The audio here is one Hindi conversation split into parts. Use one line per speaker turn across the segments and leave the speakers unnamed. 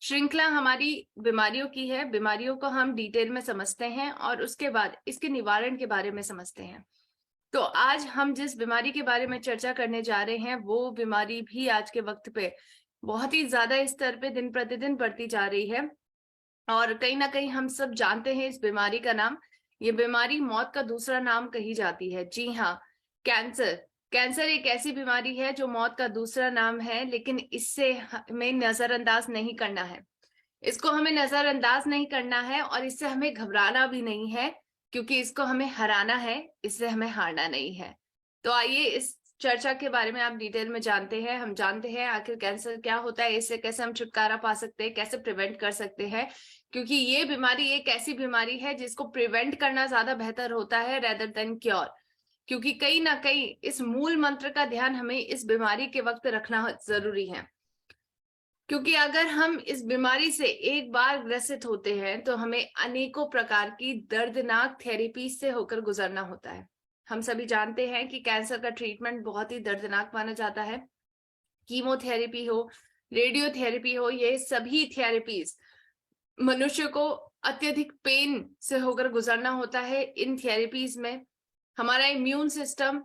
श्रृंखला हमारी बीमारियों की है। बीमारियों को हम डिटेल में समझते हैं और उसके बाद इसके निवारण के बारे में समझते हैं। तो आज हम जिस बीमारी के बारे में चर्चा करने जा रहे हैं वो बीमारी भी आज के वक्त पे बहुत ही ज्यादा स्तर पे दिन प्रतिदिन बढ़ती जा रही है और कहीं ना कहीं हम सब जानते हैं इस बीमारी का नाम। ये बीमारी मौत का दूसरा नाम कही जाती है। जी हाँ, कैंसर। कैंसर एक ऐसी बीमारी है जो मौत का दूसरा नाम है, लेकिन इससे हमें नजरअंदाज नहीं करना है। इसको हमें नजरअंदाज नहीं करना है और इससे हमें घबराना भी नहीं है, क्योंकि इसको हमें हराना है, इससे हमें हारना नहीं है। तो आइए इस चर्चा के बारे में आप डिटेल में जानते हैं। हम जानते हैं आखिर कैंसर क्या होता है, इससे कैसे हम छुटकारा पा सकते हैं, कैसे प्रिवेंट कर सकते हैं, क्योंकि ये बीमारी एक ऐसी बीमारी है जिसको प्रिवेंट करना ज्यादा बेहतर होता है रेदर देन क्योर। क्योंकि कहीं ना कहीं इस मूल मंत्र का ध्यान हमें इस बीमारी के वक्त रखना जरूरी है। क्योंकि अगर हम इस बीमारी से एक बार ग्रसित होते हैं तो हमें अनेकों प्रकार की दर्दनाक थेरेपी से होकर गुजरना होता है। हम सभी जानते हैं कि कैंसर का ट्रीटमेंट बहुत ही दर्दनाक माना जाता है। कीमोथेरेपी हो, रेडियोथेरेपी हो, ये सभी थेरेपीज मनुष्य को अत्यधिक पेन से होकर गुजरना होता है। इन थेरेपीज में हमारा इम्यून सिस्टम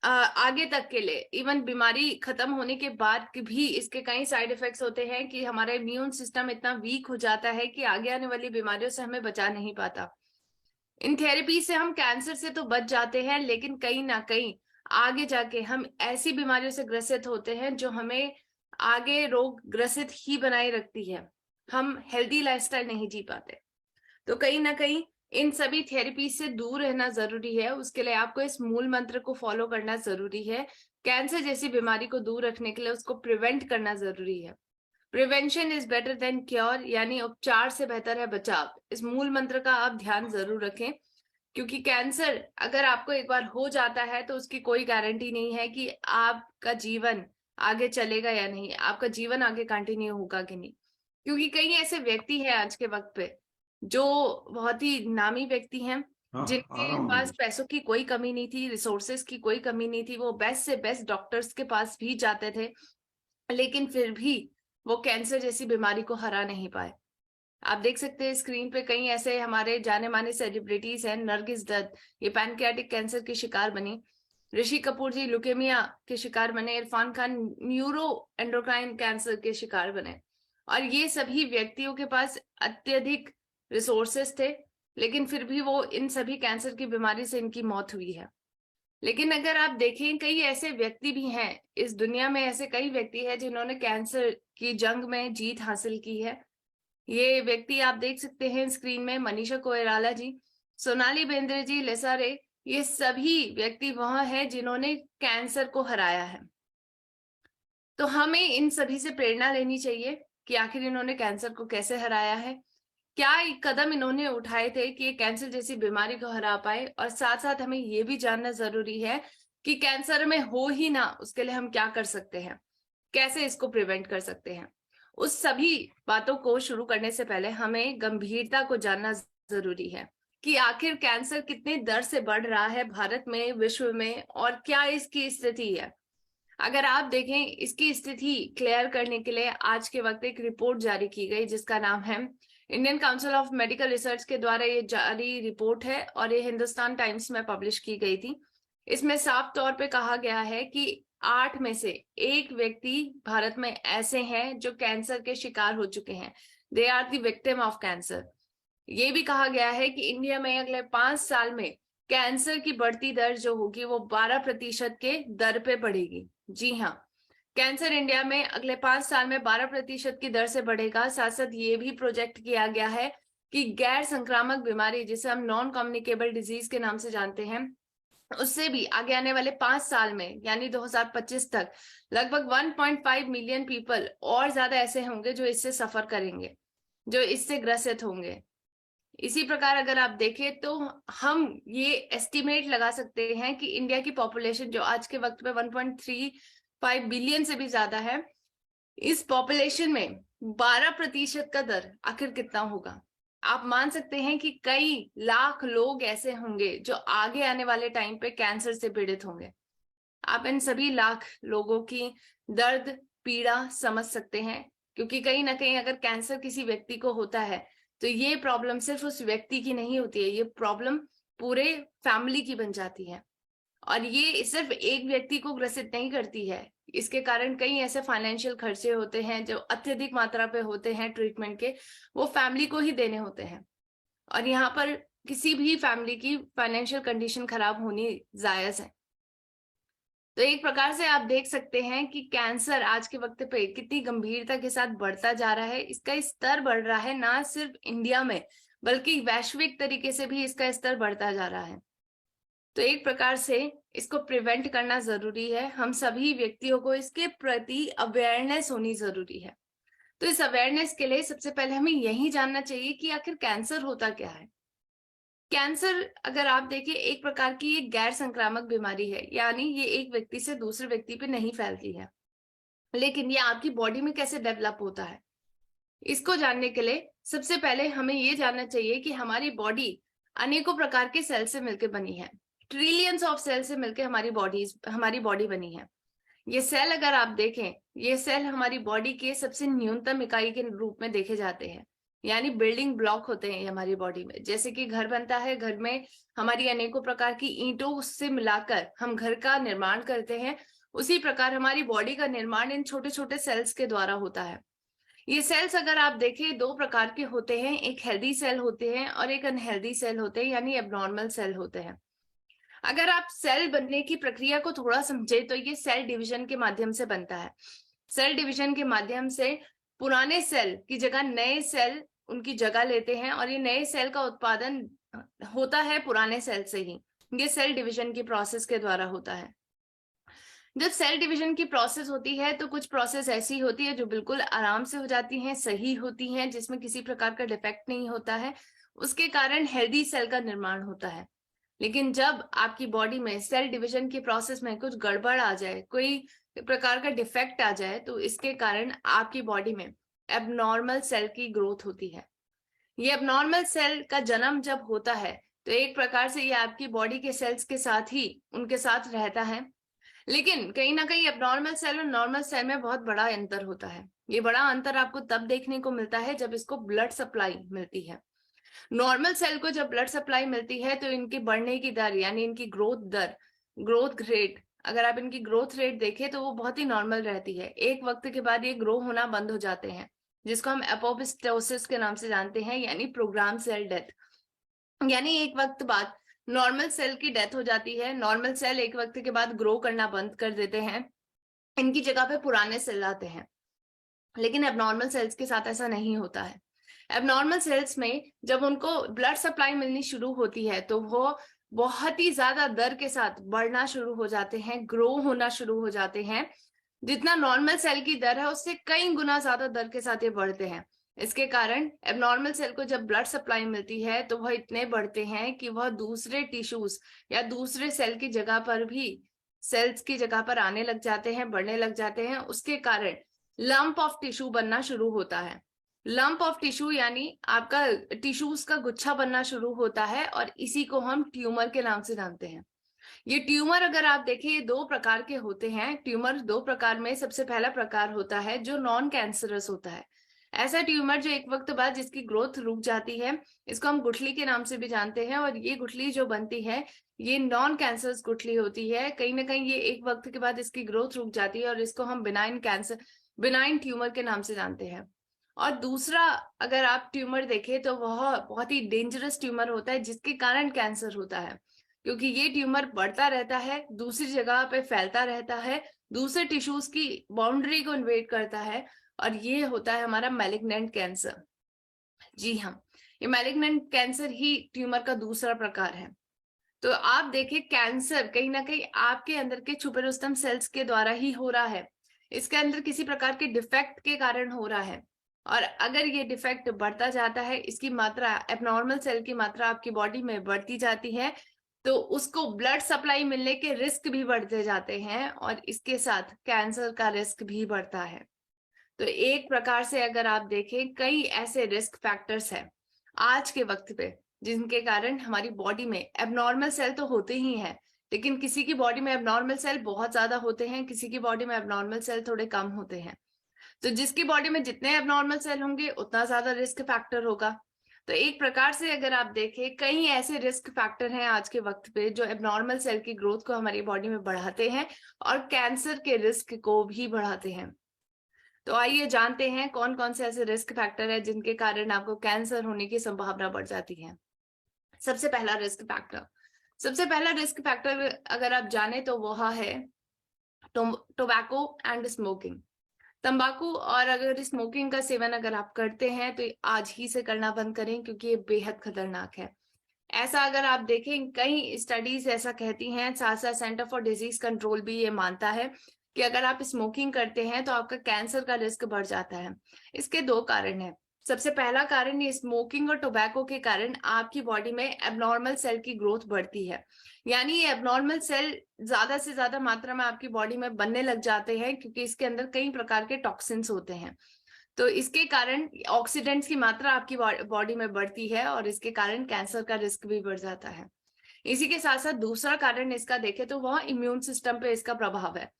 आगे तक के लिए, इवन बीमारी खत्म होने के बाद भी इसके कई साइड इफेक्ट्स होते हैं कि हमारा इम्यून सिस्टम इतना वीक हो जाता है कि आगे आने वाली बीमारियों से हमें बचा नहीं पाता। इन थेरेपी से हम कैंसर से तो बच जाते हैं, लेकिन कहीं ना कहीं आगे जाके हम ऐसी बीमारियों से ग्रसित होते हैं जो हमें आगे रोग ग्रसित ही बनाए रखती है। हम हेल्दी लाइफस्टाइल नहीं जी पाते। तो कहीं ना कहीं इन सभी थेरेपी से दूर रहना जरूरी है। उसके लिए आपको इस मूल मंत्र को फॉलो करना जरूरी है। कैंसर जैसी बीमारी को दूर रखने के लिए उसको प्रिवेंट करना जरूरी है। Prevention is better than cure, यानी उपचार से बेहतर है बचाव। इस मूल मंत्र का आप ध्यान जरूर रखें, क्योंकि कैंसर अगर आपको एक बार हो जाता है तो उसकी कोई गारंटी नहीं है कि आपका जीवन आगे चलेगा या नहीं, आपका जीवन आगे कंटिन्यू होगा कि नहीं। क्योंकि कई ऐसे व्यक्ति हैं आज के वक्त पे जो बहुत ही नामी व्यक्ति हैं,
हाँ, आ
जिनके
रहा हूँ
पास
मैं।
पैसों की कोई कमी नहीं थी, रिसोर्सेस की कोई कमी नहीं थी, वो बेस्ट से बेस्ट डॉक्टर्स के पास भी जाते थे, लेकिन फिर भी वो कैंसर जैसी बीमारी को हरा नहीं पाए। आप देख सकते हैं स्क्रीन पे कई ऐसे हमारे जाने माने सेलिब्रिटीज हैं। नरगिस दत्त, ये पैनक्रियाटिक कैंसर की शिकार बनी। ऋषि कपूर जी लुकेमिया के शिकार बने। Irfan Khan neuro endocrine cancer के शिकार बने। और ये सभी व्यक्तियों के पास अत्यधिक रिसोर्सेस थे, लेकिन फिर भी वो इन सभी कैंसर की बीमारी से इनकी मौत हुई है। लेकिन अगर आप देखें, कई ऐसे व्यक्ति भी हैं इस दुनिया में, ऐसे कई व्यक्ति हैं जिन्होंने कैंसर की जंग में जीत हासिल की है। ये व्यक्ति आप देख सकते हैं स्क्रीन में, मनीषा कोइराला जी, सोनाली बेंद्रे जी, लेसा रे, ये सभी व्यक्ति वह है जिन्होंने कैंसर को हराया है। तो हमें इन सभी से प्रेरणा लेनी चाहिए कि आखिर इन्होंने कैंसर को कैसे हराया है, क्या एक कदम इन्होंने उठाए थे कि ये कैंसर जैसी बीमारी को हरा पाए। और साथ साथ हमें ये भी जानना जरूरी है कि कैंसर में हो ही ना, उसके लिए हम क्या कर सकते हैं, कैसे इसको प्रिवेंट कर सकते हैं। उस सभी बातों को शुरू करने से पहले हमें गंभीरता को जानना जरूरी है कि आखिर कैंसर कितने दर से बढ़ रहा है भारत में, विश्व में, और क्या इसकी स्थिति है। अगर आप देखें, इसकी स्थिति क्लियर करने के लिए आज के वक्त एक रिपोर्ट जारी की गई जिसका नाम है, Indian council of medical research के द्वारा ये जारी रिपोर्ट है और ये हिंदुस्तान टाइम्स में पब्लिश की गई थी। इसमें साफ तौर पे कहा गया है कि 8 में से 1 व्यक्ति भारत में ऐसे हैं जो कैंसर के शिकार हो चुके हैं। They are the victim of cancer. ये भी कहा गया है कि इंडिया में अगले 5 साल में कैंसर की बढ़ती दर जो होगी वो 12% के दर पे बढ़ेगी। जी हाँ, कैंसर इंडिया में अगले 5 साल में 12% की दर से बढ़ेगा। साथ साथ ये भी प्रोजेक्ट किया गया है कि गैर संक्रामक बीमारी, जिसे हम नॉन कम्युनिकेबल डिजीज के नाम से जानते हैं, उससे भी आगे आने वाले 5 साल में यानी 2025 तक लगभग 1.5 मिलियन पीपल और ज्यादा ऐसे होंगे जो इससे सफर करेंगे, जो इससे ग्रसित होंगे। इसी प्रकार अगर आप देखें तो हम ये एस्टिमेट लगा सकते हैं कि इंडिया की पॉपुलेशन जो आज के वक्त में 1.35 बिलियन से भी ज्यादा है, इस पॉपुलेशन में 12% का दर आखिर कितना होगा। आप मान सकते हैं कि कई लाख लोग ऐसे होंगे जो आगे आने वाले टाइम पे कैंसर से पीड़ित होंगे। आप इन सभी लाख लोगों की दर्द पीड़ा समझ सकते हैं, क्योंकि कहीं ना कहीं अगर कैंसर किसी व्यक्ति को होता है तो ये प्रॉब्लम सिर्फ उस व्यक्ति की नहीं होती है, ये प्रॉब्लम पूरे फैमिली की बन जाती है। और ये सिर्फ एक व्यक्ति को ग्रसित नहीं करती है, इसके कारण कई ऐसे फाइनेंशियल खर्चे होते हैं जो अत्यधिक मात्रा पे होते हैं ट्रीटमेंट के, वो फैमिली को ही देने होते हैं। और यहाँ पर किसी भी फैमिली की फाइनेंशियल कंडीशन खराब होनी जायज है। तो एक प्रकार से आप देख सकते हैं कि कैंसर आज के वक्त पे कितनी गंभीरता के साथ बढ़ता जा रहा है। इसका स्तर बढ़ रहा है ना सिर्फ इंडिया में, बल्कि वैश्विक तरीके से भी इसका स्तर बढ़ता जा रहा है। तो एक प्रकार से इसको प्रिवेंट करना जरूरी है। हम सभी व्यक्तियों को इसके प्रति अवेयरनेस होनी जरूरी है। तो इस अवेयरनेस के लिए सबसे पहले हमें यही जानना चाहिए कि आखिर कैंसर होता क्या है। कैंसर अगर आप देखें एक प्रकार की एक गैर संक्रामक बीमारी है, यानी ये एक व्यक्ति से दूसरे व्यक्ति पे नहीं फैलती है, लेकिन ये आपकी बॉडी में कैसे डेवलप होता है, इसको जानने के लिए सबसे पहले हमें ये जानना चाहिए कि हमारी बॉडी अनेकों प्रकार के सेल से मिलकर बनी है। ट्रिलियंस ऑफ सेल से मिलकर हमारी बॉडी बनी है। ये सेल अगर आप देखें, ये सेल हमारी बॉडी के सबसे न्यूनतम इकाई के रूप में देखे जाते हैं, यानी बिल्डिंग ब्लॉक होते हैं हमारी बॉडी में। जैसे कि घर बनता है, घर में हमारी अनेकों प्रकार की ईंटों से मिलाकर हम घर का निर्माण करते हैं, उसी प्रकार हमारी बॉडी का निर्माण इन छोटे छोटे सेल्स के द्वारा होता है। ये सेल्स अगर आप देखें दो प्रकार के होते हैं, एक हेल्दी सेल होते हैं और एक अनहेल्दी सेल होते हैं, यानी एबनॉर्मल सेल होते हैं। अगर आप सेल बनने की प्रक्रिया को थोड़ा समझे तो ये सेल डिवीजन के माध्यम से बनता है। सेल डिवीजन के माध्यम से पुराने सेल की जगह नए सेल उनकी जगह लेते हैं और ये नए सेल का उत्पादन होता है पुराने सेल से ही। ये सेल डिवीजन की प्रोसेस के द्वारा होता है। जब सेल डिवीजन की प्रोसेस होती है तो कुछ प्रोसेस ऐसी होती है जो बिल्कुल आराम से हो जाती हैं, सही होती हैं, जिसमें किसी प्रकार का डिफेक्ट नहीं होता है, उसके कारण हेल्दी सेल का निर्माण होता है। लेकिन जब आपकी बॉडी में सेल डिवीजन की प्रोसेस में कुछ गड़बड़ आ जाए, कोई प्रकार का डिफेक्ट आ जाए, तो इसके कारण आपकी बॉडी में एबनॉर्मल सेल की ग्रोथ होती है। ये एबनॉर्मल सेल का जन्म जब होता है तो एक प्रकार से ये आपकी बॉडी के सेल्स के साथ ही उनके साथ रहता है, लेकिन कहीं ना कहीं एबनॉर्मल सेल और नॉर्मल सेल में बहुत बड़ा अंतर होता है। ये बड़ा अंतर आपको तब देखने को मिलता है जब इसको ब्लड सप्लाई मिलती है। नॉर्मल सेल को जब ब्लड सप्लाई मिलती है तो इनकी बढ़ने की दर, यानी इनकी ग्रोथ रेट, अगर आप इनकी ग्रोथ रेट देखें तो वो बहुत ही नॉर्मल रहती है। एक वक्त के बाद ये ग्रो होना बंद हो जाते हैं, जिसको हम एपोप्टोसिस के नाम से जानते हैं, यानी प्रोग्राम सेल डेथ। यानी एक वक्त बाद नॉर्मल सेल की डेथ हो जाती है। नॉर्मल सेल एक वक्त के बाद ग्रो करना बंद कर देते हैं, इनकी जगह पे पुराने सेल आते हैं। लेकिन एबनॉर्मल सेल्स के साथ ऐसा नहीं होता है। एबनॉर्मल सेल्स में जब उनको ब्लड सप्लाई मिलनी शुरू होती है तो वो बहुत ही ज्यादा दर के साथ बढ़ना शुरू हो जाते हैं, ग्रो होना शुरू हो जाते हैं। जितना नॉर्मल सेल की दर है उससे कई गुना ज्यादा दर के साथ ये बढ़ते हैं। इसके कारण एबनॉर्मल सेल को जब ब्लड सप्लाई मिलती है तो वह इतने बढ़ते हैं कि वह दूसरे टिश्यूज या दूसरे सेल की जगह पर भी सेल्स की जगह पर आने लग जाते हैं, बढ़ने लग जाते हैं। उसके कारण लंप ऑफ टिश्यू बनना शुरू होता है। लंप ऑफ टिश्यू यानी आपका टिश्यूज का गुच्छा बनना शुरू होता है और इसी को हम ट्यूमर के नाम से जानते हैं। ये ट्यूमर अगर आप देखें ये दो प्रकार के होते हैं। ट्यूमर दो प्रकार में सबसे पहला प्रकार होता है जो नॉन कैंसरस होता है। ऐसा ट्यूमर जो एक वक्त बाद जिसकी ग्रोथ रुक जाती है, इसको हम गुठली के नाम से भी जानते हैं। और ये गुठली जो बनती है ये नॉन कैंसरस गुठली होती है। कहीं ना कहीं ये एक वक्त के बाद इसकी ग्रोथ रुक जाती है और इसको हम बिनाइन ट्यूमर के नाम से जानते हैं। और दूसरा अगर आप ट्यूमर देखें तो वह बहुत ही डेंजरस ट्यूमर होता है जिसके कारण कैंसर होता है, क्योंकि ये ट्यूमर बढ़ता रहता है, दूसरी जगह पे फैलता रहता है, दूसरे टिश्यूज की बाउंड्री को इन्वेड करता है, और ये होता है हमारा मैलिग्नेंट कैंसर। जी हाँ, ये मैलिग्नेंट कैंसर ही ट्यूमर का दूसरा प्रकार है। तो आप देखिए कैंसर कहीं ना कहीं आपके अंदर के छुपे रुस्तम सेल्स के द्वारा ही हो रहा है। इसके अंदर किसी प्रकार के डिफेक्ट के कारण हो रहा है। और अगर ये डिफेक्ट बढ़ता जाता है, इसकी मात्रा, एबनॉर्मल सेल की मात्रा आपकी बॉडी में बढ़ती जाती है, तो उसको ब्लड सप्लाई मिलने के रिस्क भी बढ़ते जाते हैं और इसके साथ कैंसर का रिस्क भी बढ़ता है। तो एक प्रकार से अगर आप देखें कई ऐसे रिस्क फैक्टर्स हैं आज के वक्त पे जिनके कारण हमारी बॉडी में एबनॉर्मल सेल तो होते ही हैं, लेकिन किसी की बॉडी में एबनॉर्मल सेल बहुत ज्यादा होते हैं, किसी की बॉडी में एबनॉर्मल सेल थोड़े कम होते हैं। तो जिसकी बॉडी में जितने एबनॉर्मल सेल होंगे उतना ज्यादा रिस्क फैक्टर होगा। तो एक प्रकार से अगर आप देखें, कई ऐसे रिस्क फैक्टर हैं आज के वक्त पे जो एबनॉर्मल सेल की ग्रोथ को हमारी बॉडी में बढ़ाते हैं और कैंसर के रिस्क को भी बढ़ाते हैं। तो आइए जानते हैं कौन कौन से ऐसे रिस्क फैक्टर है जिनके कारण आपको कैंसर होने की संभावना बढ़ जाती है। सबसे पहला रिस्क फैक्टर अगर आप जाने तो वह है टोबैको एंड स्मोकिंग। तंबाकू और अगर स्मोकिंग का सेवन अगर आप करते हैं तो आज ही से करना बंद करें, क्योंकि ये बेहद खतरनाक है। ऐसा अगर आप देखें, कई स्टडीज ऐसा कहती हैं, साथ साथ सेंटर फॉर डिजीज कंट्रोल भी ये मानता है कि अगर आप स्मोकिंग करते हैं तो आपका कैंसर का रिस्क बढ़ जाता है। इसके दो कारण हैं। सबसे पहला कारण, ये स्मोकिंग और टोबैको के कारण आपकी बॉडी में एबनॉर्मल सेल की ग्रोथ बढ़ती है, यानी ये एबनॉर्मल सेल ज्यादा से ज्यादा मात्रा में आपकी बॉडी में बनने लग जाते हैं, क्योंकि इसके अंदर कई प्रकार के टॉक्सिन्स होते हैं। तो इसके कारण ऑक्सीडेंट्स की मात्रा आपकी बॉडी में बढ़ती है और इसके कारण कैंसर का रिस्क भी बढ़ जाता है। इसी के साथ साथ दूसरा कारण इसका देखें तो वह इम्यून सिस्टम पे इसका प्रभाव है।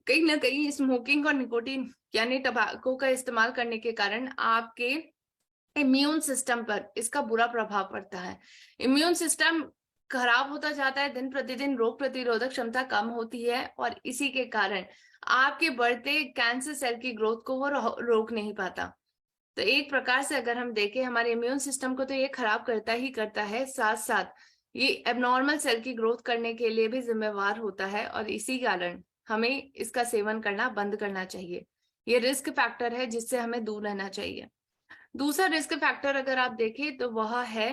कहीं ना कहीं स्मोकिंग और निकोटीन यानी टबाको का इस्तेमाल करने के कारण आपके इम्यून सिस्टम पर इसका बुरा प्रभाव पड़ता है। इम्यून सिस्टम खराब होता जाता है, दिन प्रतिदिन रोग प्रतिरोधक क्षमता कम होती है और इसी के कारण आपके बढ़ते कैंसर सेल की ग्रोथ को वो रोक नहीं पाता। तो एक प्रकार से अगर हम देखें, हमारे इम्यून सिस्टम को तो ये खराब करता ही करता है, साथ साथ ये एबनॉर्मल सेल की ग्रोथ करने के लिए भी जिम्मेवार होता है और इसी कारण हमें इसका सेवन करना बंद करना चाहिए। ये रिस्क फैक्टर है जिससे हमें दूर रहना चाहिए। दूसरा रिस्क फैक्टर अगर आप देखें तो वह है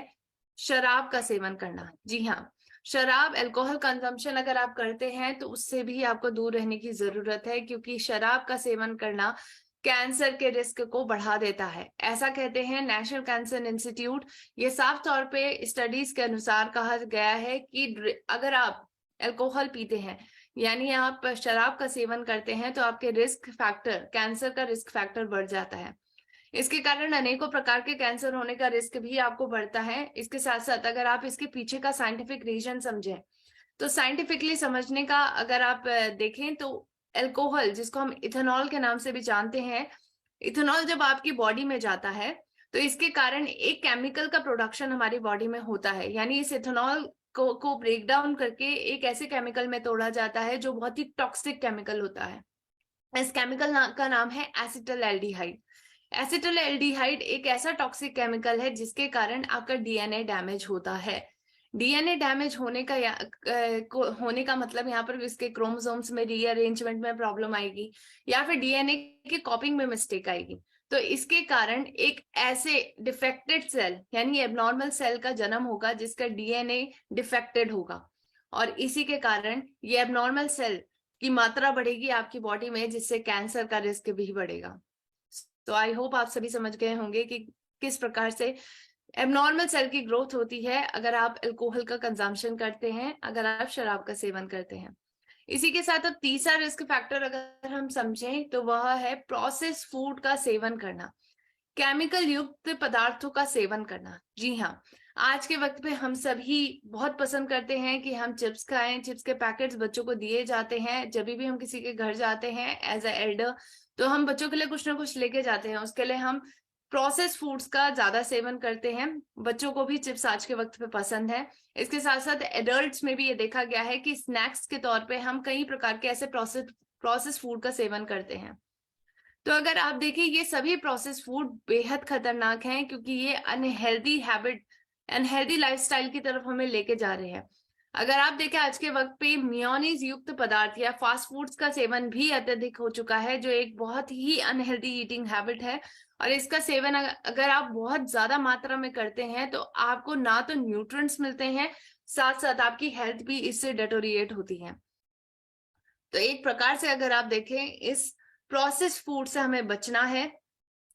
शराब का सेवन करना। जी हाँ, शराब, अल्कोहल कंजम्पशन अगर आप करते हैं तो उससे भी आपको दूर रहने की जरूरत है, क्योंकि शराब का सेवन करना कैंसर के रिस्क को बढ़ा देता है। ऐसा कहते हैं नेशनल कैंसर इंस्टीट्यूट। ये साफ तौर पे स्टडीज के अनुसार कहा गया है कि अगर आप अल्कोहल पीते हैं यानी आप शराब का सेवन करते हैं तो आपके रिस्क फैक्टर, कैंसर का रिस्क फैक्टर बढ़ जाता है। इसके कारण अनेकों प्रकार के कैंसर होने का रिस्क भी आपको बढ़ता है। इसके साथ साथ अगर आप इसके पीछे का साइंटिफिक रीजन समझें तो साइंटिफिकली समझने का अगर आप देखें तो अल्कोहल, जिसको हम इथेनॉल के नाम से भी जानते हैं, इथेनॉल जब आपकी बॉडी में जाता है तो इसके कारण एक केमिकल का प्रोडक्शन हमारी बॉडी में होता है, यानी इस इथेनॉल को ब्रेक डाउन करके एक ऐसे केमिकल में तोड़ा जाता है जो बहुत ही टॉक्सिक केमिकल होता है। इस केमिकल का नाम है एसिटल्डिहाइड। एसिटल्डिहाइड एक ऐसा टॉक्सिक केमिकल है जिसके कारण आपका डीएनए डैमेज होता है। डीएनए डैमेज होने का मतलब यहाँ पर इसके क्रोमोसोम्स में रीअरेंजमेंट में प्रॉब्लम आएगी या फिर डीएनए के कॉपिंग में मिस्टेक आएगी। तो इसके कारण एक ऐसे डिफेक्टेड सेल यानी एबनॉर्मल सेल का जन्म होगा जिसका डीएनए डिफेक्टेड होगा और इसी के कारण ये एबनॉर्मल सेल की मात्रा बढ़ेगी आपकी बॉडी में, जिससे कैंसर का रिस्क भी बढ़ेगा। तो आई होप आप सभी समझ गए होंगे कि किस प्रकार से एबनॉर्मल सेल की ग्रोथ होती है अगर आप अल्कोहल का कंजम्पशन करते हैं, अगर आप शराब का सेवन करते हैं। इसी के साथ अब तीसरा रिस्क फैक्टर अगर हम समझें तो वह है प्रोसेस फूड का सेवन करना, केमिकल युक्त पदार्थों का सेवन करना। जी हाँ, आज के वक्त पे हम सभी बहुत पसंद करते हैं कि हम चिप्स खाएं। चिप्स के पैकेट्स बच्चों को दिए जाते हैं। जब भी हम किसी के घर जाते हैं एज ए एल्डर तो हम बच्चों के लिए कुछ ना कुछ लेके जाते हैं। उसके लिए हम प्रोसेस फूड्स का ज्यादा सेवन करते हैं। बच्चों को भी चिप्स आज के वक्त पे पसंद है। इसके साथ साथ एडल्ट्स में भी ये देखा गया है कि स्नैक्स के तौर पे हम कई प्रकार के ऐसे प्रोसेस फूड का सेवन करते हैं। तो अगर आप देखिए, ये सभी प्रोसेस फूड बेहद खतरनाक हैं, क्योंकि ये अनहेल्दी हैबिट, अनहेल्दी लाइफस्टाइल की तरफ हमें लेके जा रहे हैं। अगर आप देखें आज के वक्त पे मेयोनीज युक्त पदार्थ या फास्ट फूड्स का सेवन भी अत्यधिक हो चुका है, जो एक बहुत ही अनहेल्दी ईटिंग हैबिट है। और इसका सेवन अगर आप बहुत ज्यादा मात्रा में करते हैं तो आपको ना तो न्यूट्रिएंट्स मिलते हैं, साथ साथ आपकी हेल्थ भी इससे डेटोरिएट होती है। तो एक प्रकार से अगर आप देखें, इस प्रोसेस फूड से हमें बचना है,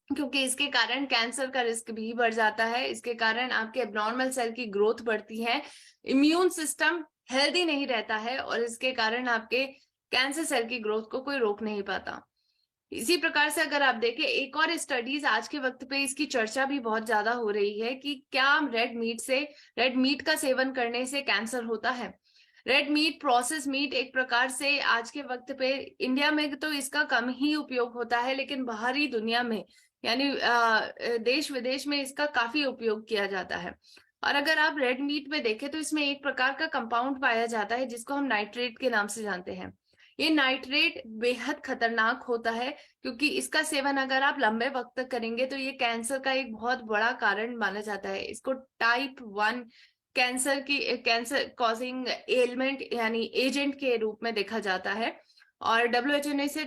क्योंकि इसके कारण कैंसर का रिस्क भी बढ़ जाता है। इसके कारण आपके एबनॉर्मल सेल की ग्रोथ बढ़ती है, इम्यून सिस्टम हेल्दी नहीं रहता है और इसके कारण आपके कैंसर सेल की ग्रोथ को कोई रोक नहीं पाता। इसी प्रकार से अगर आप देखें, एक और स्टडीज आज के वक्त पे इसकी चर्चा भी बहुत ज्यादा हो रही है कि क्या रेड मीट का सेवन करने से कैंसर होता है। रेड मीट, प्रोसेस मीट एक प्रकार से आज के वक्त पे इंडिया में तो इसका कम ही उपयोग होता है, लेकिन बाहरी दुनिया में यानी देश विदेश में इसका काफी उपयोग किया जाता है। और अगर आप रेड मीट में देखें तो इसमें एक प्रकार का कंपाउंड पाया जाता है जिसको हम नाइट्रेट के नाम से जानते हैं। ये नाइट्रेट बेहद खतरनाक होता है, क्योंकि इसका सेवन अगर आप लंबे वक्त तक करेंगे तो ये कैंसर का एक बहुत बड़ा कारण माना जाता है। इसको टाइप 1 कैंसर कॉजिंग एलिमेंट यानी एजेंट के रूप में देखा जाता है। और WHO ने इसे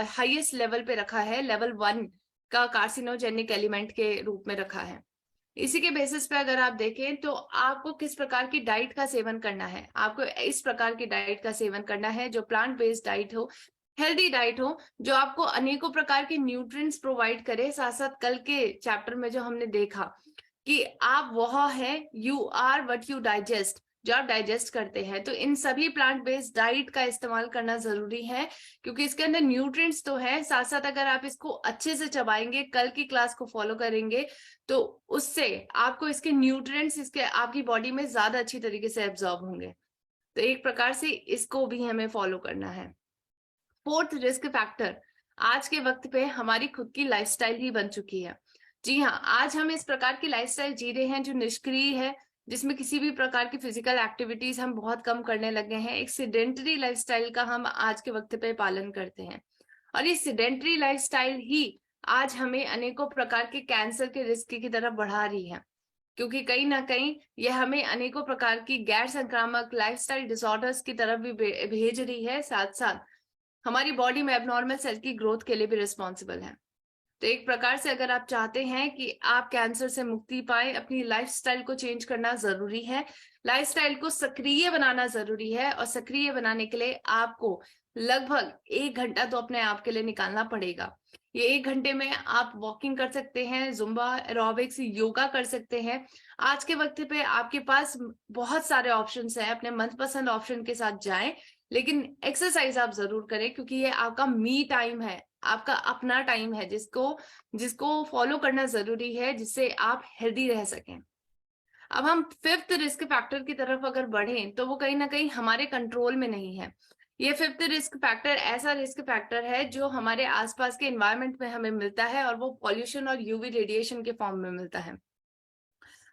हाईएस्ट लेवल पे रखा है, लेवल 1 का कार्सिनोजेनिक एलिमेंट के रूप में रखा है। इसी के बेसिस पे अगर आप देखें तो आपको किस प्रकार की डाइट का सेवन करना है, आपको इस प्रकार की डाइट का सेवन करना है जो प्लांट बेस्ड डाइट हो, हेल्दी डाइट हो, जो आपको अनेकों प्रकार के न्यूट्रिएंट्स प्रोवाइड करे। साथ साथ कल के चैप्टर में जो हमने देखा कि आप वह है, you are what you digest, जो आप डाइजेस्ट करते हैं। तो इन सभी प्लांट बेस्ड डाइट का इस्तेमाल करना जरूरी है, क्योंकि इसके अंदर न्यूट्रिएंट्स तो है, साथ साथ अगर आप इसको अच्छे से चबाएंगे, कल की क्लास को फॉलो करेंगे, तो उससे आपको इसके न्यूट्रिएंट्स इसके आपकी बॉडी में ज्यादा अच्छी तरीके से एब्जॉर्ब होंगे। तो एक प्रकार से इसको भी हमें फॉलो करना है। फोर्थ रिस्क फैक्टर आज के वक्त पे हमारी खुद की लाइफस्टाइल ही बन चुकी है। जी हाँ, आज हम इस प्रकार की लाइफस्टाइल जी रहे हैं जो निष्क्रिय है, जिसमें किसी भी प्रकार की फिजिकल एक्टिविटीज हम बहुत कम करने लगे हैं। एक सिडेंटरी लाइफस्टाइल का हम आज के वक्त पे पालन करते हैं, और ये सिडेंटरी लाइफस्टाइल ही आज हमें अनेकों प्रकार के कैंसर के रिस्क की तरफ बढ़ा रही है, क्योंकि कहीं ना कहीं यह हमें अनेकों प्रकार की गैर संक्रामक लाइफस्टाइल डिसऑर्डर्स की तरफ भी भेज रही है। साथ साथ हमारी बॉडी में एबनॉर्मल सेल की ग्रोथ के लिए भी रिस्पॉन्सिबल है। तो एक प्रकार से अगर आप चाहते हैं कि आप कैंसर से मुक्ति पाए, अपनी लाइफस्टाइल को चेंज करना जरूरी है, लाइफस्टाइल को सक्रिय बनाना जरूरी है, और सक्रिय बनाने के लिए आपको लगभग 1 घंटा तो अपने आप के लिए निकालना पड़ेगा। ये 1 घंटे में आप वॉकिंग कर सकते हैं, जुम्बा, एरोबिक्स, योगा कर सकते हैं। आज के वक्त पे आपके पास बहुत सारे ऑप्शंस हैं, अपने मनपसंद ऑप्शन के साथ जाएं, लेकिन एक्सरसाइज आप जरूर करें, क्योंकि ये आपका मी टाइम है, आपका अपना टाइम है, जिसको फॉलो करना जरूरी है, जिससे आप हेल्दी रह सकें। अब हम फिफ्थ रिस्क फैक्टर की तरफ अगर बढ़ें तो वो कहीं ना कहीं हमारे कंट्रोल में नहीं है। ये फिफ्थ रिस्क फैक्टर ऐसा रिस्क फैक्टर है जो हमारे आसपास के एनवायरनमेंट में हमें मिलता है, और वो पॉल्यूशन और यूवी रेडिएशन के फॉर्म में मिलता है।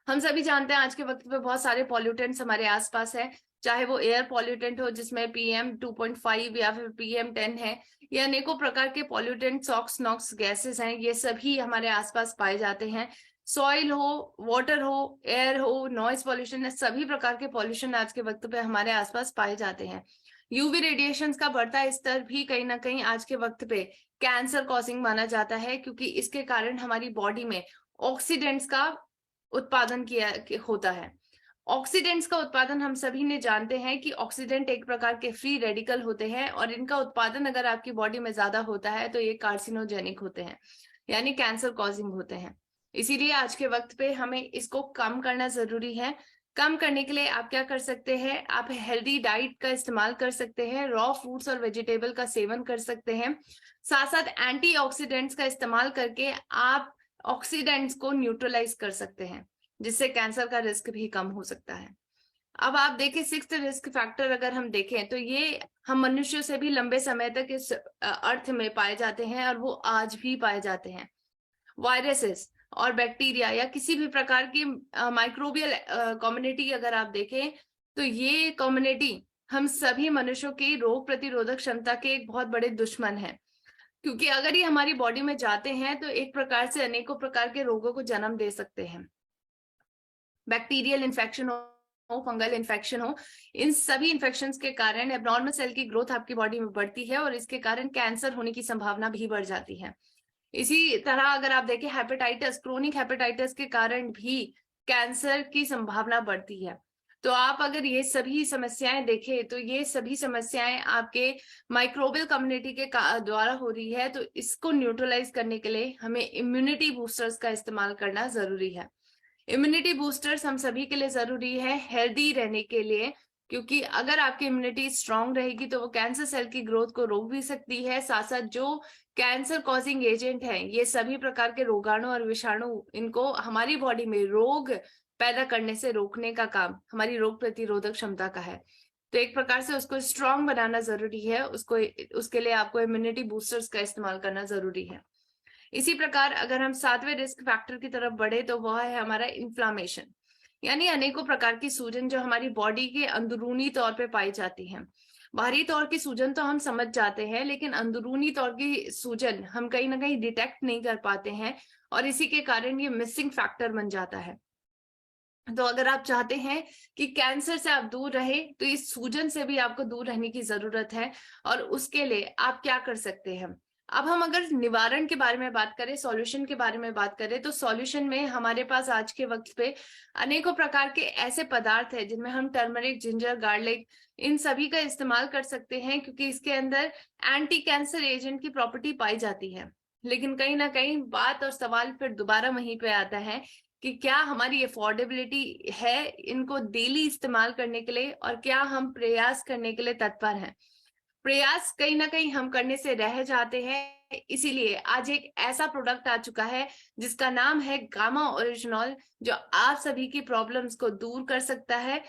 हम सभी जानते हैं आज के वक्त पे बहुत सारे पॉल्यूटेंट्स हमारे आसपास है, चाहे वो एयर पॉल्यूटेंट हो जिसमें PM 2.5 या फिर PM 10 है, या अनेकों प्रकार के पॉल्यूटेंट, सॉक्स, नॉक्स गैसेस हैं, ये सभी हमारे आसपास पाए जाते हैं। सॉइल हो, वाटर हो, एयर हो, नॉइज पॉल्यूशन है, सभी प्रकार के पॉल्यूशन आज के वक्त पे हमारे आसपास पाए जाते हैं। यूवी रेडिएशन का बढ़ता स्तर भी कहीं ना कहीं आज के वक्त पे कैंसर कॉजिंग माना जाता है, क्योंकि इसके कारण हमारी बॉडी में ऑक्सीडेंट्स का उत्पादन किया होता है। ऑक्सीडेंट्स का उत्पादन हम सभी ने जानते हैं कि ऑक्सीडेंट एक प्रकार के फ्री रेडिकल होते हैं, और इनका उत्पादन अगर आपकी बॉडी में ज्यादा होता है तो ये कार्सिनोजेनिक होते हैं, यानी कैंसर कॉजिंग होते हैं। इसीलिए आज के वक्त पे हमें इसको कम करना जरूरी है। कम करने के लिए आप क्या कर सकते हैं, आप हेल्दी डाइट का इस्तेमाल कर सकते हैं, रॉ फ्रूट्स और वेजिटेबल का सेवन कर सकते हैं, साथ साथ एंटीऑक्सीडेंट्स का इस्तेमाल करके आप ऑक्सीडेंट्स को न्यूट्रलाइज कर सकते हैं, जिससे कैंसर का रिस्क भी कम हो सकता है। अब आप देखें सिक्स्थ रिस्क फैक्टर अगर हम देखें तो ये हम मनुष्यों से भी लंबे समय तक इस अर्थ में पाए जाते हैं, और वो आज भी पाए जाते हैं। वायरसेस और बैक्टीरिया या किसी भी प्रकार की माइक्रोबियल कम्युनिटी अगर आप देखें तो ये कम्युनिटी हम सभी मनुष्यों की रोग प्रतिरोधक क्षमता के एक बहुत बड़े दुश्मन है, क्योंकि अगर ये हमारी बॉडी में जाते हैं तो एक प्रकार से अनेकों प्रकार के रोगों को जन्म दे सकते हैं। बैक्टीरियल इन्फेक्शन हो, फंगल इन्फेक्शन हो, इन सभी इन्फेक्शंस के कारण एब्नॉर्मल सेल की ग्रोथ आपकी बॉडी में बढ़ती है, और इसके कारण कैंसर होने की संभावना भी बढ़ जाती है। इसी तरह अगर आप देखें हेपेटाइटिस, क्रोनिक हेपेटाइटिस के कारण भी कैंसर की संभावना बढ़ती है। तो आप अगर ये सभी समस्याएं देखें तो ये सभी समस्याएं आपके माइक्रोबियल कम्युनिटी के द्वारा हो रही है, तो इसको न्यूट्रलाइज करने के लिए हमें इम्यूनिटी बूस्टर्स का इस्तेमाल करना जरूरी है। इम्यूनिटी बूस्टर्स हम सभी के लिए जरूरी है हेल्दी रहने के लिए, क्योंकि अगर आपकी इम्यूनिटी स्ट्रांग रहेगी तो वो कैंसर सेल की ग्रोथ को रोक भी सकती है। साथ साथ जो कैंसर कॉजिंग एजेंट हैं, ये सभी प्रकार के रोगाणु और विषाणु, इनको हमारी बॉडी में रोग पैदा करने से रोकने का काम हमारी रोग प्रतिरोधक क्षमता का है। तो तो एक प्रकार से उसको स्ट्रांग बनाना जरूरी है, उसके लिए आपको इम्यूनिटी बूस्टर्स का इस्तेमाल करना जरूरी है। इसी प्रकार अगर हम 7वें रिस्क फैक्टर की तरफ बढ़े तो वह है हमारा इन्फ्लामेशन, यानी अनेकों प्रकार की सूजन जो हमारी बॉडी के अंदरूनी तौर पे पाई जाती है। बाहरी तौर की सूजन तो हम समझ जाते हैं, लेकिन अंदरूनी तौर की सूजन हम कहीं ना कहीं डिटेक्ट नहीं कर पाते हैं, और इसी के कारण ये मिसिंग फैक्टर बन जाता है। तो अगर आप चाहते हैं कि कैंसर से आप दूर रहे, तो इस सूजन से भी आपको दूर रहने की जरूरत है, और उसके लिए आप क्या कर सकते हैं। अब हम अगर निवारण के बारे में बात करें, सॉल्यूशन के बारे में बात करें, तो सॉल्यूशन में हमारे पास आज के वक्त पे अनेकों प्रकार के ऐसे पदार्थ है जिनमें हम टर्मरिक, जिंजर, गार्लिक, इन सभी का इस्तेमाल कर सकते हैं, क्योंकि इसके अंदर एंटी कैंसर एजेंट की प्रॉपर्टी पाई जाती है। लेकिन कहीं ना कहीं बात और सवाल फिर दोबारा वहीं पे आता है कि क्या हमारी अफोर्डेबिलिटी है इनको डेली इस्तेमाल करने के लिए, और क्या हम प्रयास करने के लिए तत्पर हैं। प्रयास कहीं ना कहीं हम करने से रह जाते हैं, इसीलिए आज एक ऐसा प्रोडक्ट आ चुका है जिसका नाम है गामा ओरिजिनॉल, जो आप सभी की प्रॉब्लम्स को दूर कर सकता है,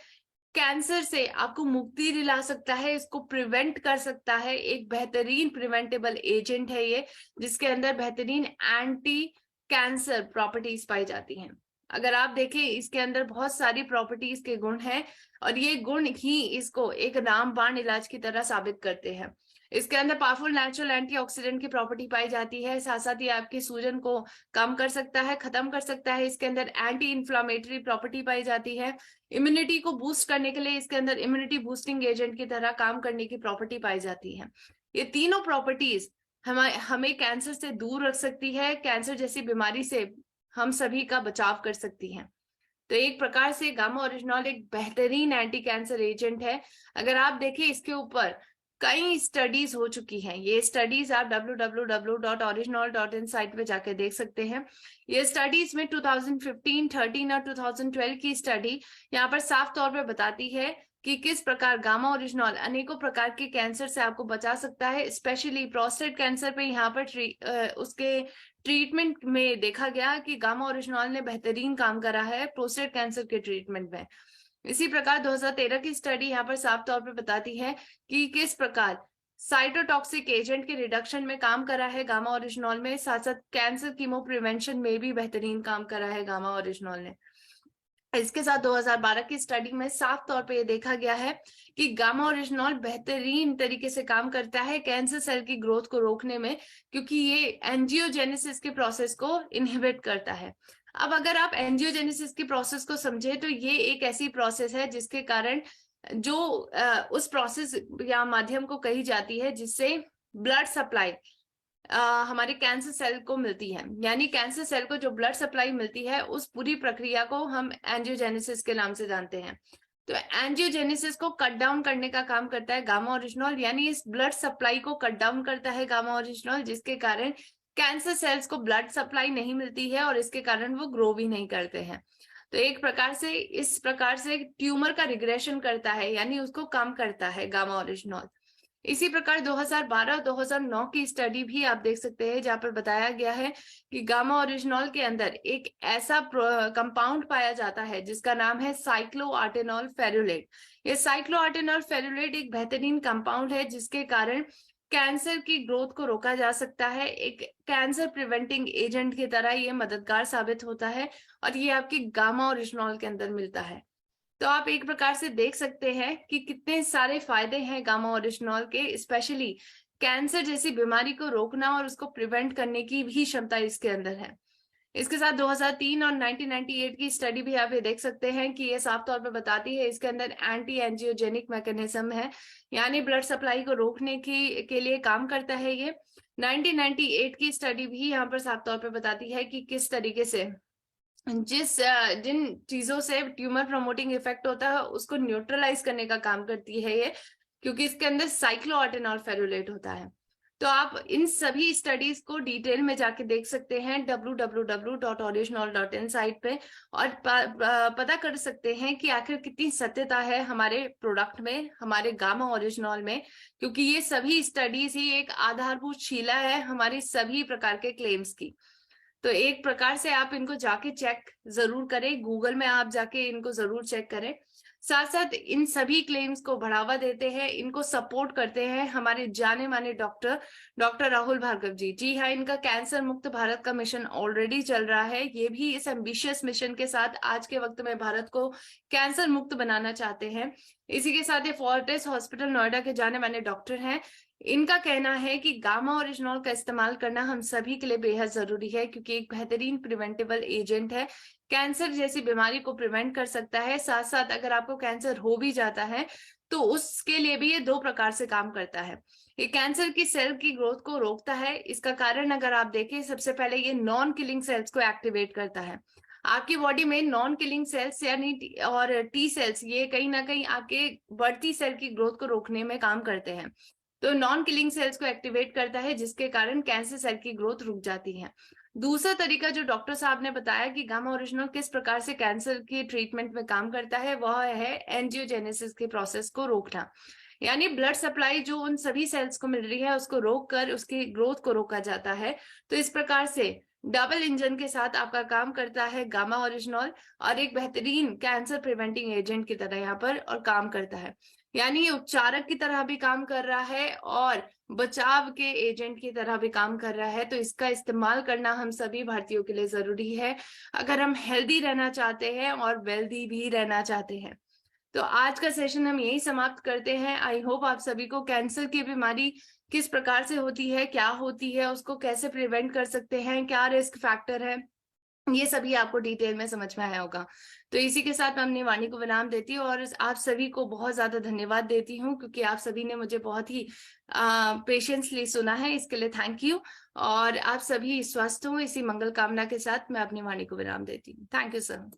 कैंसर से आपको मुक्ति दिला सकता है, इसको प्रिवेंट कर सकता है। एक बेहतरीन प्रिवेंटेबल एजेंट है ये, जिसके अंदर बेहतरीन एंटी कैंसर प्रॉपर्टीज पाई जाती हैं। अगर आप देखें, इसके अंदर बहुत सारी प्रॉपर्टीज के गुण हैं, और ये गुण ही इसको एक रामबाण इलाज की तरह साबित करते हैं। इसके अंदर पावरफुल नेचुरल एंटीऑक्सीडेंट की प्रॉपर्टी पाई जाती है, साथ साथ ही आपकी सूजन को कम कर सकता है, खत्म कर सकता है। इसके अंदर एंटी इन्फ्लामेटरी प्रॉपर्टी पाई जाती है, इम्यूनिटी को बूस्ट करने के लिए इसके अंदर इम्यूनिटी बूस्टिंग एजेंट की तरह काम करने की प्रॉपर्टी पाई जाती है। ये तीनों प्रॉपर्टीज हमें कैंसर से दूर रख सकती है, कैंसर जैसी बीमारी से हम सभी का बचाव कर सकती हैं। तो एक प्रकार से गामा ओरिजिनॉल एक बेहतरीन एंटी कैंसर एजेंट है। अगर आप देखें, इसके ऊपर कई स्टडीज हो चुकी हैं। ये स्टडीज आप www.original.in साइट पे जाके देख सकते हैं। ये स्टडीज में 2015, 13 और 2012 की स्टडी यहाँ पर साफ तौर पे बताती है कि किस प्रकार गामा ओरिजिनॉल अनेकों प्रकार के कैंसर से आपको बचा सकता है। स्पेशली प्रोस्टेट कैंसर पे यहाँ पर उसके ट्रीटमेंट में देखा गया कि गामा ओरिजिनॉल ने बेहतरीन काम करा है प्रोस्टेट कैंसर के ट्रीटमेंट में। इसी प्रकार 2013 की स्टडी यहाँ पर साफ तौर पे बताती है कि किस प्रकार साइटोटॉक्सिक एजेंट के रिडक्शन में काम करा है गामा ओरिजिनॉल में, साथ साथ कैंसर कीमो प्रिवेंशन में भी बेहतरीन काम करा है गामा ओरिजिनॉल ने। इसके साथ 2012 की स्टडी में साफ तौर पे ये देखा गया है कि गामा ओरिजिनॉल बेहतरीन तरीके से काम करता है कैंसर सेल की ग्रोथ को रोकने में, क्योंकि ये एंजियोजेनेसिस के प्रोसेस को इनहिबिट करता है। अब अगर आप एंजियोजेनेसिस की प्रोसेस को समझे, तो ये एक ऐसी प्रोसेस है जिसके कारण जो उस प्रोसेस या माध्यम को कही जाती है जिससे ब्लड सप्लाई हमारे कैंसर सेल को मिलती है, यानी कैंसर सेल को जो ब्लड सप्लाई मिलती है उस पूरी प्रक्रिया को हम एंजियोजेनेसिस के नाम से जानते हैं। तो एंजियोजेनेसिस को कट डाउन करने का काम करता है गामा ओरिजिनॉल, यानी इस ब्लड सप्लाई को कट डाउन करता है गामा ओरिजिनॉल, जिसके कारण कैंसर सेल्स को ब्लड सप्लाई नहीं मिलती है और इसके कारण वो ग्रो भी नहीं करते हैं। तो एक प्रकार से इस प्रकार से ट्यूमर का रिग्रेशन करता है, यानी उसको कम करता है गामा ओरिजिनॉल। इसी प्रकार 2012-2009 की स्टडी भी आप देख सकते हैं, जहां पर बताया गया है कि गामा ओरिजिनॉल के अंदर एक ऐसा कंपाउंड पाया जाता है जिसका नाम है साइक्लोआर्टेनॉल फेरुलेट। ये साइक्लोआर्टेनॉल फेरुलेट एक बेहतरीन कंपाउंड है जिसके कारण कैंसर की ग्रोथ को रोका जा सकता है। एक कैंसर प्रिवेंटिंग एजेंट की तरह ये मददगार साबित होता है, और ये आपकी गामा ओरिजिनॉल के अंदर मिलता है। तो आप एक प्रकार से देख सकते हैं कि कितने सारे फायदे हैं गामा ओरिजिनॉल के, स्पेशली कैंसर जैसी बीमारी को रोकना और उसको प्रिवेंट करने की भी क्षमता इसके अंदर है। इसके साथ 2003 और 1998 की स्टडी भी आप ये देख सकते हैं कि ये साफ तौर पर बताती है इसके अंदर एंटी एंजियोजेनिक मैकेनिज्म है, यानी ब्लड सप्लाई को रोकने के लिए काम करता है ये। 1998 की स्टडी भी यहाँ पर साफ तौर पर बताती है कि किस तरीके से जिन चीजों से ट्यूमर प्रमोटिंग इफेक्ट होता है उसको न्यूट्रलाइज करने का काम करती है ये, क्योंकि इसके अंदर साइक्लोआर्टेनॉल फेरुलेट होता है। तो आप इन सभी स्टडीज को डिटेल में जाके देख सकते हैं www.original.in साइट पे, और पता कर सकते हैं कि आखिर कितनी सत्यता है हमारे प्रोडक्ट में, हमारे गामा ओरिजिनॉल में, क्योंकि ये सभी स्टडीज ही एक आधारभूत शिला है हमारी सभी प्रकार के क्लेम्स की। तो एक प्रकार से आप इनको जाके चेक जरूर करें, गूगल में आप जाके इनको जरूर चेक करें। साथ साथ इन सभी क्लेम्स को बढ़ावा देते हैं, इनको सपोर्ट करते हैं हमारे जाने माने डॉक्टर राहुल भार्गव जी। जी हाँ, इनका कैंसर मुक्त भारत का मिशन ऑलरेडी चल रहा है। ये भी इस एम्बिशियस मिशन के साथ आज के वक्त में भारत को कैंसर मुक्त बनाना चाहते हैं। इसी के साथ ये फोर्टिस हॉस्पिटल नोएडा के जाने माने डॉक्टर हैं। इनका कहना है कि गामा ओरिजिनॉल का इस्तेमाल करना हम सभी के लिए बेहद जरूरी है, क्योंकि एक बेहतरीन प्रिवेंटेबल एजेंट है, कैंसर जैसी बीमारी को प्रिवेंट कर सकता है। साथ साथ अगर आपको कैंसर हो भी जाता है तो उसके लिए भी ये 2 प्रकार से काम करता है। ये कैंसर की सेल की ग्रोथ को रोकता है। इसका कारण अगर आप देखें, सबसे पहले ये नॉन किलिंग सेल्स को एक्टिवेट करता है। आपकी बॉडी में नॉन किलिंग सेल्स यानी और टी सेल्स, ये कहीं ना कहीं आपके बढ़ती सेल की ग्रोथ को रोकने में काम करते हैं। तो नॉन किलिंग सेल्स को एक्टिवेट करता है, जिसके कारण कैंसर सेल की ग्रोथ रुक जाती है। दूसरा तरीका जो डॉक्टर साहब ने बताया कि गामा ओरिजिनल किस प्रकार से कैंसर के ट्रीटमेंट में काम करता है, वह है एंजियोजेनेसिस के प्रोसेस को रोकना। यानी ब्लड सप्लाई जो उन सभी सेल्स को मिल रही है उसको रोक कर उसकी ग्रोथ को रोका जाता है। तो इस प्रकार से डबल इंजन के साथ आपका काम करता है गामा ओरिजिनॉल, और एक बेहतरीन कैंसर प्रिवेंटिंग एजेंट की तरह यहाँ पर और काम करता है। यानी ये उपचारक की तरह भी काम कर रहा है और बचाव के एजेंट की तरह भी काम कर रहा है। तो इसका इस्तेमाल करना हम सभी भारतीयों के लिए जरूरी है, अगर हम हेल्दी रहना चाहते हैं और वेल्दी भी रहना चाहते हैं। तो आज का सेशन हम यही समाप्त करते हैं। आई होप आप सभी को कैंसर की बीमारी किस प्रकार से होती है, क्या होती है, उसको कैसे प्रिवेंट कर सकते हैं, क्या रिस्क फैक्टर है, ये सभी आपको डिटेल में समझ में आया होगा। तो इसी के साथ मैं अपनी वाणी को विराम देती हूँ और आप सभी को बहुत ज्यादा धन्यवाद देती हूँ, क्योंकि आप सभी ने मुझे बहुत ही पेशेंसली सुना है। इसके लिए थैंक यू। और आप सभी स्वस्थ हो, इसी मंगल कामना के साथ मैं अपनी वाणी को विराम देती हूँ। Thank you sir.